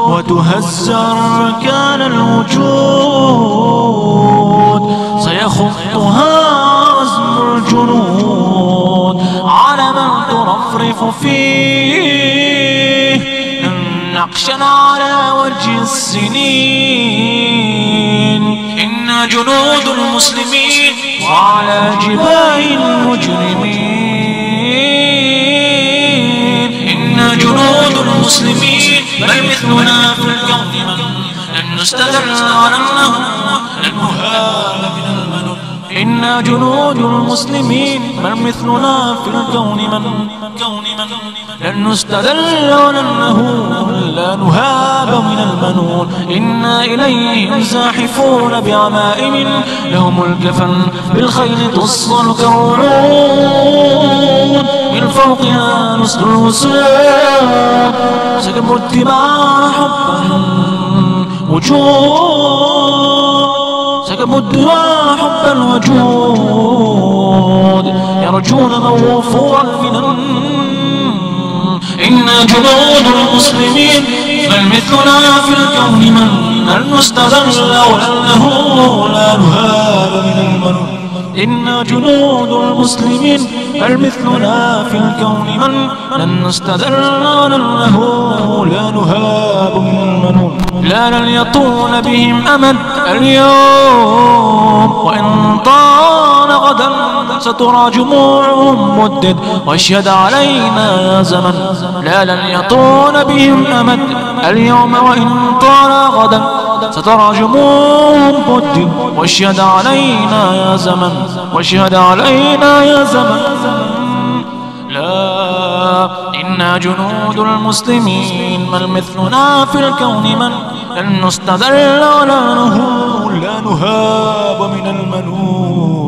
وتهز أركان الوجود، سيخطها عزم الجنود على من ترفرف فيه نقشا على وجه السنين. إنا جنود المسلمين وعلى جباه المجرمين. إنا جنود المسلمين بل مثلنا في الكون من لن نستدل ولنه لن نهاب من المنون. إنا جنود المسلمين بل مثلنا في الكون من لن نستدل ولنه لا نهاب من المنون. إنا إليهم زاحفون بعمائم لهم الكفن بالخيل تصل كالرعود، من فوقها نسل الوسود سكبوا الدماء حبا وجود، سكبوا الدماء حبا وجود يرجون موفور الفنن. إنا جنود المسلمين بل مثلنا في الكون من لن نستذل ولنه لا نهاب من المنون. إنا جنود المسلمين بل مثلنا في الكون من لن نستذل ولنه لا نهاب من المنون. لا لن يطول بهم أمد اليوم وإن طال غدا سترى جموعهم مدد واشهد علينا يا زمن. لا لن يطول بهم أمد اليوم وإن طال غدا سترى جموعهم مدد واشهد علينا يا زمن، واشهد علينا يا زمن. لا إنا جنود المسلمين بل مثلنا في الكون من لن نستذل ولا نهاب من المنون.